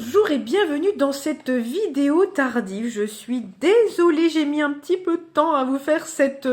Bonjour et bienvenue dans cette vidéo tardive. Je suis désolée, j'ai mis un petit peu de temps à vous faire cette...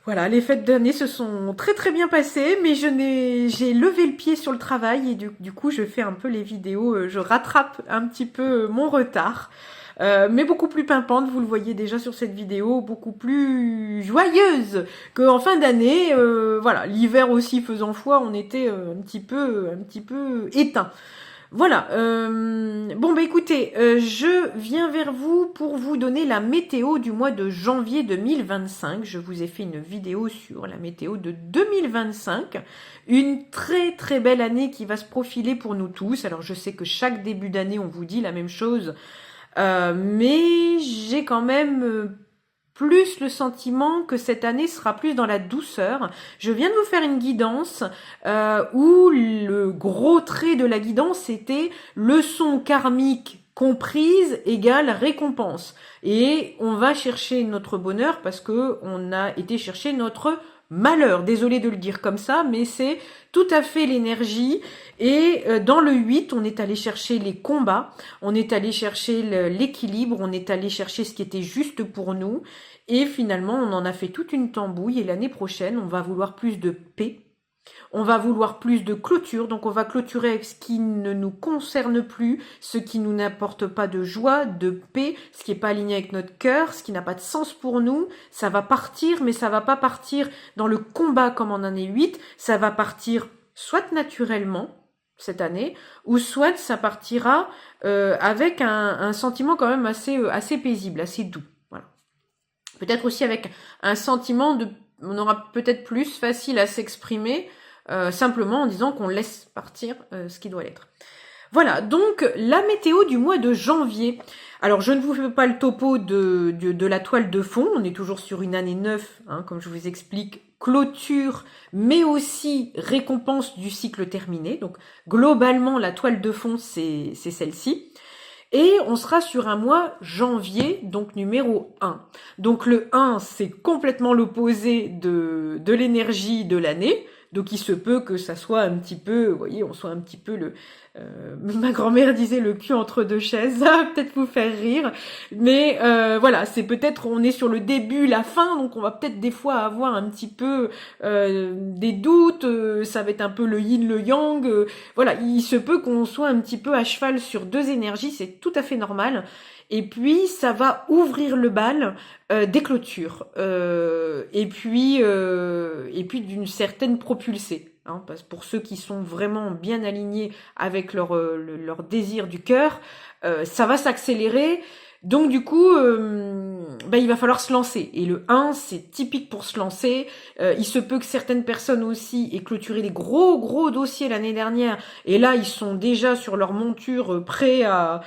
Voilà, les fêtes d'année se sont très bien passées, mais j'ai levé le pied sur le travail et du coup je fais un peu les vidéos, je rattrape un petit peu mon retard. Mais beaucoup plus pimpante, vous le voyez déjà sur cette vidéo, beaucoup plus joyeuse qu'en fin d'année. Voilà, l'hiver aussi faisant foi, on était un petit peu éteint. Voilà, bon bah écoutez, je viens vers vous pour vous donner la météo du mois de janvier 2025. Je vous ai fait une vidéo sur la météo de 2025. Une très belle année qui va se profiler pour nous tous. Alors je sais que chaque début d'année on vous dit la même chose, mais j'ai quand même plus le sentiment que cette année sera plus dans la douceur. Je viens de vous faire une guidance où le gros trait de la guidance était leçon karmique comprise égale récompense. Et on va chercher notre bonheur parce que on a été chercher notre malheur. Désolée de le dire comme ça, mais c'est tout à fait l'énergie. Et dans le 8, on est allé chercher les combats, on est allé chercher l'équilibre, on est allé chercher ce qui était juste pour nous. Et finalement, on en a fait toute une tambouille. Et l'année prochaine, on va vouloir plus de paix. On va vouloir plus de clôture, donc on va clôturer avec ce qui ne nous concerne plus, ce qui nous n'apporte pas de joie, de paix, ce qui n'est pas aligné avec notre cœur, ce qui n'a pas de sens pour nous. Ça va partir, mais ça va pas partir dans le combat comme en année 8, ça va partir soit naturellement, cette année, ou soit ça partira avec un sentiment quand même assez paisible, assez doux. Voilà. Peut-être aussi avec un sentiment on aura peut-être plus facile à s'exprimer, simplement en disant qu'on laisse partir ce qui doit l'être. Voilà, donc la météo du mois de janvier. Alors je ne vous fais pas le topo de la toile de fond, on est toujours sur une année 9, hein, comme je vous explique, clôture, mais aussi récompense du cycle terminé. Donc globalement, la toile de fond, c'est celle-ci. Et on sera sur un mois janvier, donc numéro 1. Donc le 1, c'est complètement l'opposé de l'énergie de l'année. Donc il se peut que ça soit un petit peu, vous voyez, on soit un petit peu ma grand-mère disait le cul entre deux chaises, ça va peut-être vous faire rire. Mais voilà, c'est peut-être, on est sur le début, la fin, donc on va peut-être des fois avoir un petit peu des doutes, ça va être un peu le yin, le yang. Voilà, il se peut qu'on soit un petit peu à cheval sur deux énergies, c'est tout à fait normal. Et puis ça va ouvrir le bal des clôtures et puis d'une certaine propulsée. Hein, parce que pour ceux qui sont vraiment bien alignés avec leur désir du cœur, ça va s'accélérer. Donc du coup, il va falloir se lancer. Et le 1, c'est typique pour se lancer. Il se peut que certaines personnes aussi aient clôturé des gros dossiers l'année dernière. Et là, ils sont déjà sur leur monture, prêts à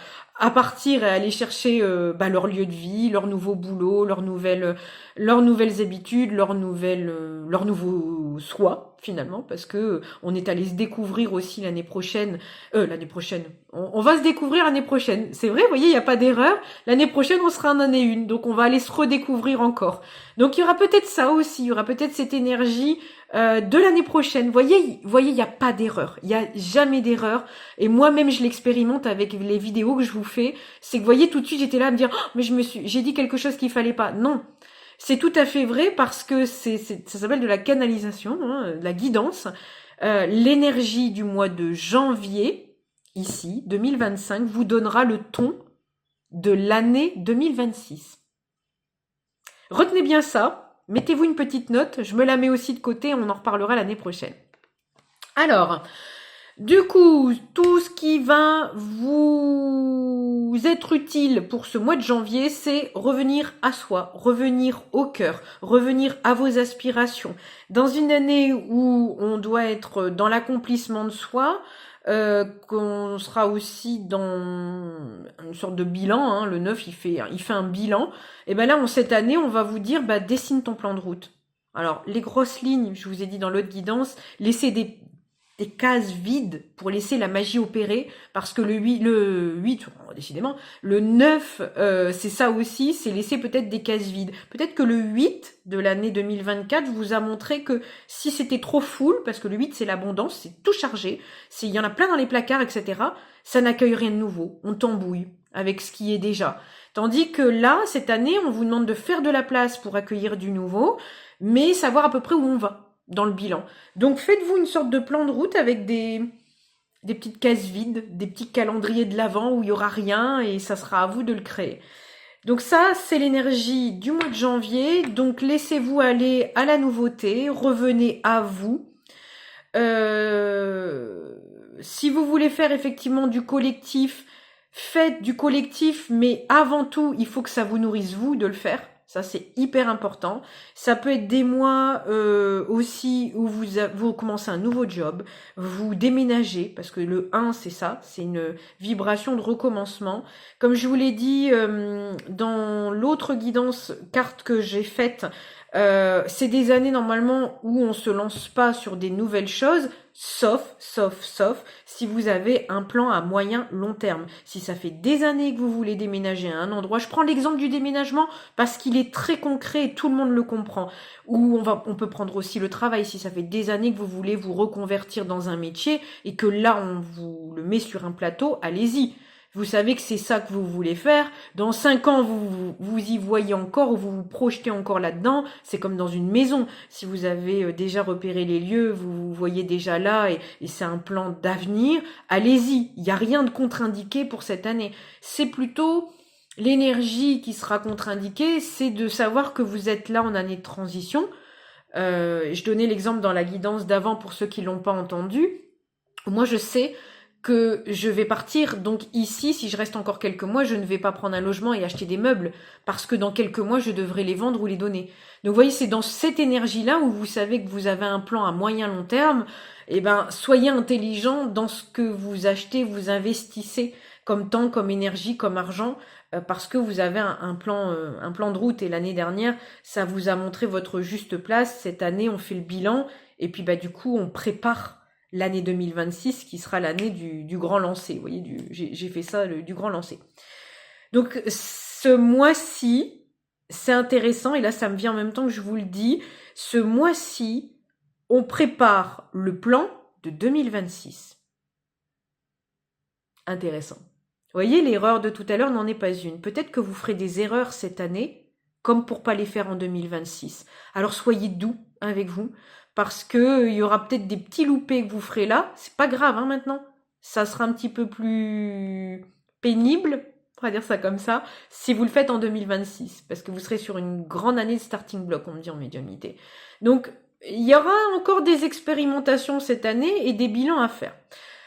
partir et à aller chercher leur lieu de vie, leur nouveau boulot, leurs nouvelles habitudes, leur nouveau soi finalement, parce que on est allé se découvrir aussi l'année prochaine. On va se découvrir l'année prochaine. C'est vrai, vous voyez, il n'y a pas d'erreur. L'année prochaine, on sera en année 1, donc on va aller se redécouvrir encore. Donc il y aura peut-être ça aussi, il y aura peut-être cette énergie de l'année prochaine. Vous voyez, il n'y a pas d'erreur. Il n'y a jamais d'erreur. Et moi-même, je l'expérimente avec les vidéos que je vous fais. C'est que, vous voyez, tout de suite, j'étais là à me dire, oh, mais j'ai dit quelque chose qu'il fallait pas. Non. C'est tout à fait vrai parce que ça s'appelle de la canalisation, hein, de la guidance. L'énergie du mois de janvier, ici, 2025, vous donnera le ton de l'année 2026. Retenez bien ça. Mettez-vous une petite note, je me la mets aussi de côté, on en reparlera l'année prochaine. Alors, du coup, tout ce qui va vous être utile pour ce mois de janvier, c'est revenir à soi, revenir au cœur, revenir à vos aspirations. Dans une année où on doit être dans l'accomplissement de soi, qu'on sera aussi dans une sorte de bilan, hein, le 9 il fait un bilan, et ben là cette année on va vous dire dessine ton plan de route. Alors les grosses lignes, je vous ai dit dans l'autre guidance, laissez des cases vides pour laisser la magie opérer, parce que le 8 oh, décidément, le 9, c'est ça aussi, c'est laisser peut-être des cases vides. Peut-être que le 8 de l'année 2024 vous a montré que si c'était trop full, parce que le 8 c'est l'abondance, c'est tout chargé, il y en a plein dans les placards, etc., ça n'accueille rien de nouveau, on t'embouille avec ce qui est déjà. Tandis que là, cette année, on vous demande de faire de la place pour accueillir du nouveau, mais savoir à peu près où on va dans le bilan. Donc faites-vous une sorte de plan de route avec des petites cases vides, des petits calendriers de l'avant où il y aura rien et ça sera à vous de le créer. Donc ça, c'est l'énergie du mois de janvier. Donc laissez-vous aller à la nouveauté, revenez à vous. Si vous voulez faire effectivement du collectif, faites du collectif, mais avant tout, il faut que ça vous nourrisse vous de le faire. Ça, c'est hyper important. Ça peut être des mois aussi où vous commencez un nouveau job, vous déménagez, parce que le 1, c'est ça, c'est une vibration de recommencement. Comme je vous l'ai dit dans l'autre guidance carte que j'ai faite, c'est des années normalement où on se lance pas sur des nouvelles choses, sauf si vous avez un plan à moyen long terme. Si ça fait des années que vous voulez déménager à un endroit, je prends l'exemple du déménagement parce qu'il est très concret et tout le monde le comprend. Ou on peut prendre aussi le travail, si ça fait des années que vous voulez vous reconvertir dans un métier et que là on vous le met sur un plateau, allez-y. Vous savez que c'est ça que vous voulez faire. Dans 5 ans, vous y voyez encore ou vous vous projetez encore là-dedans. C'est comme dans une maison. Si vous avez déjà repéré les lieux, vous vous voyez déjà là et c'est un plan d'avenir, allez-y. Il n'y a rien de contre-indiqué pour cette année. C'est plutôt l'énergie qui sera contre-indiquée, c'est de savoir que vous êtes là en année de transition. Je donnais l'exemple dans la guidance d'avant pour ceux qui l'ont pas entendu. Moi, je sais que je vais partir, donc ici, si je reste encore quelques mois, je ne vais pas prendre un logement et acheter des meubles, parce que dans quelques mois, je devrais les vendre ou les donner. Donc vous voyez, c'est dans cette énergie-là où vous savez que vous avez un plan à moyen long terme, et ben soyez intelligent dans ce que vous achetez, vous investissez comme temps, comme énergie, comme argent, parce que vous avez un plan de route, et l'année dernière, ça vous a montré votre juste place. Cette année, on fait le bilan, et puis bah du coup, on prépare l'année 2026 qui sera l'année du grand lancer. Vous voyez, j'ai fait ça, du grand lancer. Donc ce mois-ci, c'est intéressant, et là ça me vient en même temps que je vous le dis, ce mois-ci, on prépare le plan de 2026. Intéressant. Vous voyez, l'erreur de tout à l'heure n'en est pas une. Peut-être que vous ferez des erreurs cette année, comme pour pas les faire en 2026. Alors soyez doux avec vous, parce que il y aura peut-être des petits loupés que vous ferez là. C'est pas grave, hein, maintenant. Ça sera un petit peu plus pénible, on va dire ça comme ça, si vous le faites en 2026, parce que vous serez sur une grande année de starting block, on me dit en médiumnité. Donc, il y aura encore des expérimentations cette année et des bilans à faire.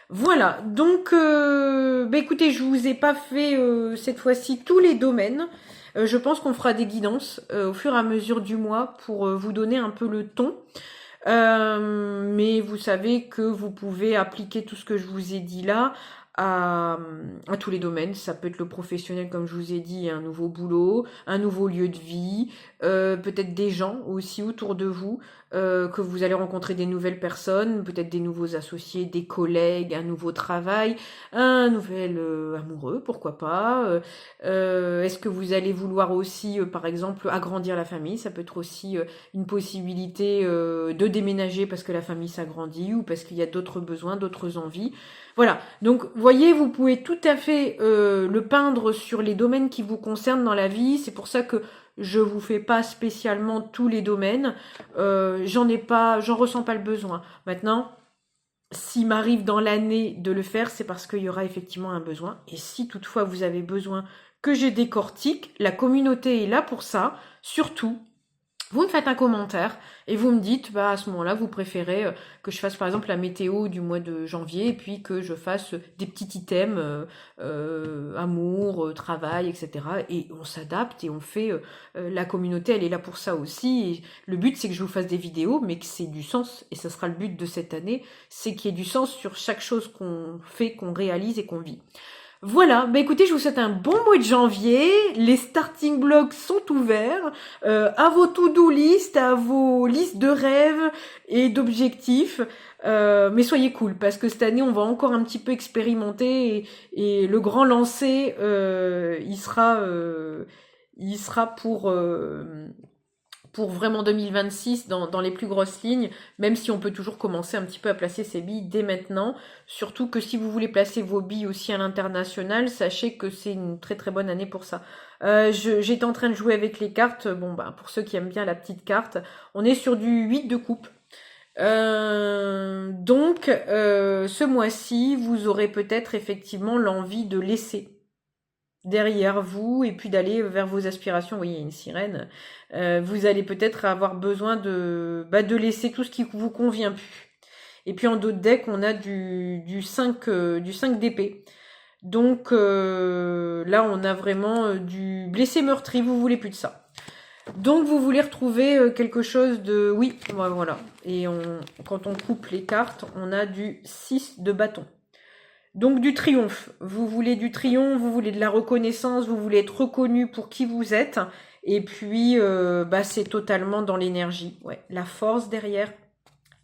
Voilà, donc écoutez, je vous ai pas fait cette fois-ci tous les domaines. Je pense qu'on fera des guidances au fur et à mesure du mois pour vous donner un peu le ton. Mais vous savez que vous pouvez appliquer tout ce que je vous ai dit là à tous les domaines. Ça peut être le professionnel, comme je vous ai dit, un nouveau boulot, un nouveau lieu de vie, peut-être des gens aussi autour de vous, que vous allez rencontrer des nouvelles personnes, peut-être des nouveaux associés, des collègues, un nouveau travail, un nouvel amoureux, pourquoi pas. Est-ce que vous allez vouloir aussi, par exemple, agrandir la famille? Ça peut être aussi une possibilité de déménager parce que la famille s'agrandit ou parce qu'il y a d'autres besoins, d'autres envies. Voilà, donc voyez, vous pouvez tout à fait le peindre sur les domaines qui vous concernent dans la vie. C'est pour ça que je vous fais pas spécialement tous les domaines. J'en ressens pas le besoin. Maintenant, s'il m'arrive dans l'année de le faire, c'est parce qu'il y aura effectivement un besoin. Et si toutefois vous avez besoin que je décortique, la communauté est là pour ça. Surtout, vous me faites un commentaire et vous me dites, à ce moment-là, vous préférez que je fasse par exemple la météo du mois de janvier et puis que je fasse des petits items, amour, travail, etc. Et on s'adapte et on fait, la communauté, elle est là pour ça aussi. Et le but, c'est que je vous fasse des vidéos, mais que c'est du sens. Et ça sera le but de cette année, c'est qu'il y ait du sens sur chaque chose qu'on fait, qu'on réalise et qu'on vit. Voilà, bah écoutez, je vous souhaite un bon mois de janvier. Les starting blocks sont ouverts. À vos to-do list, à vos listes de rêves et d'objectifs. Mais soyez cool, parce que cette année, on va encore un petit peu expérimenter et le grand lancer, il sera pour vraiment 2026 dans les plus grosses lignes, même si on peut toujours commencer un petit peu à placer ses billes dès maintenant. Surtout que si vous voulez placer vos billes aussi à l'international, sachez que c'est une très très bonne année pour ça. J'étais en train de jouer avec les cartes. Bon, bah, pour ceux qui aiment bien la petite carte, on est sur du 8 de coupe. Donc, ce mois-ci, vous aurez peut-être effectivement l'envie de laisser derrière vous et puis d'aller vers vos aspirations. Oui, il y a une sirène. Vous allez peut-être avoir besoin de laisser tout ce qui vous convient plus. Et puis en d'autres decks, on a du 5 d'épée. Donc là, on a vraiment du blessé meurtri, vous voulez plus de ça. Donc vous voulez retrouver quelque chose de... Oui, voilà. Et quand on coupe les cartes, on a du 6 de bâton. Donc du triomphe. Vous voulez du triomphe, vous voulez de la reconnaissance, vous voulez être reconnu pour qui vous êtes. Et puis, c'est totalement dans l'énergie. Ouais, la force derrière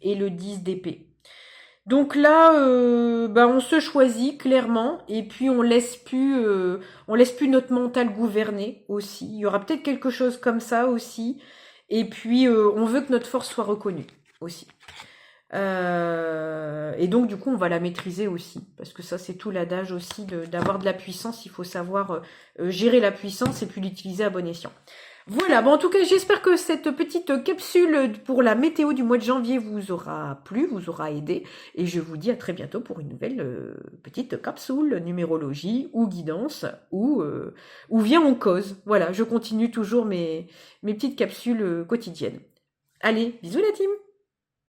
et le 10 d'épée. Donc là, on se choisit clairement et puis on laisse plus notre mental gouverner aussi. Il y aura peut-être quelque chose comme ça aussi. Et puis on veut que notre force soit reconnue aussi. Et donc du coup on va la maîtriser aussi, parce que ça c'est tout l'adage aussi d'avoir de la puissance. Il faut savoir gérer la puissance et puis l'utiliser à bon escient. Voilà, bon en tout cas j'espère que cette petite capsule pour la météo du mois de janvier vous aura plu, vous aura aidé, et je vous dis à très bientôt pour une nouvelle petite capsule numérologie ou guidance ou vient en cause. Voilà, je continue toujours mes petites capsules quotidiennes. Allez, bisous la team!